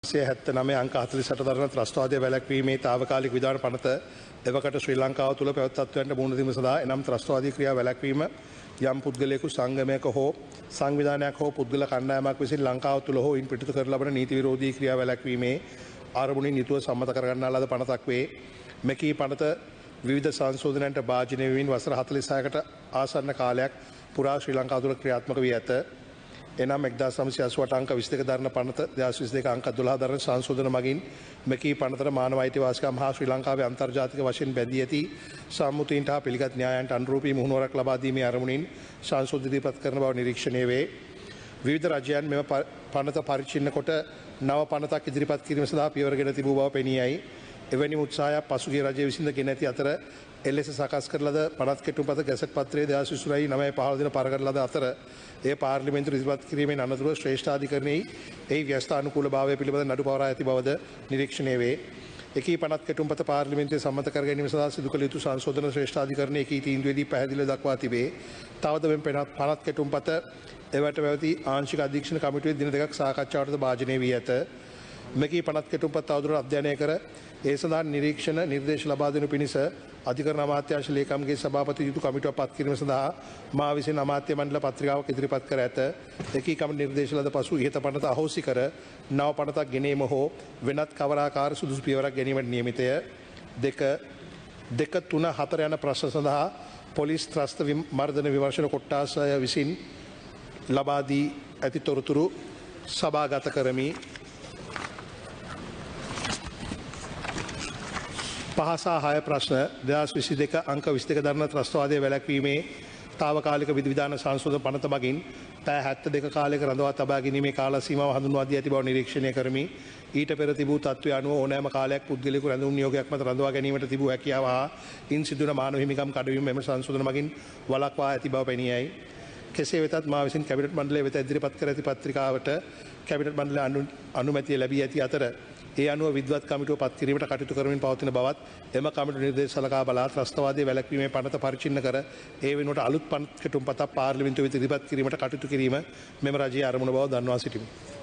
79 අංක 48 දරන ත්‍රස්තවාදය වැළැක්වීමේ తాවකාලික විධාන පනත එවකට ශ්‍රී ලංකාව තුළ පැවැත් තත්ත්වයන්ට මුහුණ දීම සඳහා එනම් ත්‍රස්තවාදී ක්‍රියා වැළැක්වීම යම් පුද්ගලයෙකු සංගමයක හෝ සංවිධානයක් හෝ පුද්ගල කණ්ඩායමක් විසින් ලංකාව තුළ හෝ ඉන් පිටත කර ලබන නීති විරෝධී ක්‍රියා වැළැක්වීමේ අරමුණින් යුතුව සම්මත කරගන්නා ලද පනතක් වේ. මෙකී පනත විවිධ සංශෝධනයන්ට භාජනය වෙමින් වසර 46කට ආසන්න කාලයක් පුරා ශ්‍රී ලංකාව තුළ ක්‍රියාත්මක වී ඇත. එනම් 1988 අංක 22 දරන පනත 2022 අංක 12 දරන සංශෝධන මගින් මෙකී පනතට මානව අයිතිවාසිකම් හා ශ්‍රී ලංකාවේ අන්තර්ජාතික වශයෙන් බැඳී ඇති සම්මුතීන්ට හා පිළිගත් න්‍යායන්ට අනුරූපී මුහුණුවරක් ලබා දීමේ අරමුණින් සංශෝධන ඉදිරිපත් කරන බව නිරීක්ෂණය වේ. විවිධ රජයන් මෙම පනත පරිච්ඡින්න කොට නව පනතක් ඉදිරිපත් කිරීම සඳහා පියවරගෙන තිබූ බව පෙනී යයි. එවැනි උත්සාහයක් පසුගිය රජය විසින් ගෙන ඇති අතර එලෙස සකස් කර ලද පනත් කෙටුම්පත ගැසට් පත්‍රයේ 2029 දින පර කර ලද අතර එය පාර්ලිමේන්තුවට ඉදිරිපත් කිරීමෙන් අනතුරුව ශ්‍රේෂ්ඨාධිකරණයේ එහි ව්‍යවස්ථානුකූලභාවය පිළිබඳ නඩු පවරා ඇති බවද නිරීක්ෂණය වේ. එකී පනත් කෙටුම්පත පාර්ලිමේන්තුවේ සම්මත කර ගැනීම සඳහා සිදු කළ යුතු සංශෝධන ශ්‍රේෂ්ඨාධිකරණයේ එකී තීන්දුවේදී පැහැදිලිව දක්වා තිබේ. තවද මෙම පනත් කෙටුම්පත එවට පැවති ආංශික අධීක්ෂණ කමිටුවේ දින දෙකක් සාකච්ඡාවටද භාජනය වී ඇත. මෙකී පනත් කෙටුම්පත් තවදුරටත් අධ්‍යයනය කර ඒ සඳහා නිරීක්ෂණ නිර්දේශ ලබා දෙනු පිණිස අධිකරණ අමාත්‍යාංශ ලේකම්ගේ සභාපති යුතු කමිටුවක් පත් කිරීම සඳහා මා විසින් අමාත්‍ය මණ්ඩල පත්‍රිකාවක් ඉදිරිපත් කර ඇත. එකී කමිටු නිර්දේශ ලද පසු ඉහත පනත අහෝසි කර නව පනතක් ගෙනීම හෝ වෙනත් කවරාකාර සුදුසු පියවරක් ගැනීමට නියමිතය. 2 3 4 යන ප්‍රශ්න සඳහා පොලිස් ත්‍රස්ත මර්දන විමර්ශන කොට්ටාසය විසින් ලබා දී ඇති තොරතුරු සභාගත කරමි. පහසා 6 ප්‍රශ්න 2022 අංක 22 දරන ත්‍රස්තවාදය වැළැක්වීමේ තාවකාලික විධිවිධාන සංශෝධන පනත මගින් පැය 72 කාලයක රඳවා තබා ගැනීමේ කාල සීමාව හඳුන්වා දී ඇති බව නිරීක්ෂණය කරමි. ඊට පෙර තිබූ තත්ත්වය අනුව ඕනෑම කාලයක් පුද්ගලිකු රැඳුම් නියෝගයක් මත රඳවා ගැනීමට තිබූ හැකියාව හා ඉන් සිදුවන මානව හිමිකම් කඩවීම මෙම සංශෝධන මගින් වළක්වා ඇති බව පෙනී යයි. කෙසේ වෙතත් මා විසින් කැබිනට් මණ්ඩලය වෙත ඉදිරිපත් කර ඇති පත්‍රිකාවට කැබිනට් මණ්ඩලය අනුමැතිය ලැබී ඇති අතර ඒ අනුව විද්වත් කමිටුව පත් කිරීමට කටයුතු කරමින් පවතින බවත් එම කමිටු නිර්දේශ සලකා බලා ත්‍රස්තවාදය වැළැක්වීමේ පනත පරිච්ඡින්න කර ඒ වෙනුවට අලුත් පනත් කෙටුම්පතක් පාර්ලිමේන්තුව වෙත ඉදිරිපත් කිරීමට කටයුතු කිරීම මෙම රජයේ අරමුණ බව දන්වා සිටිමි.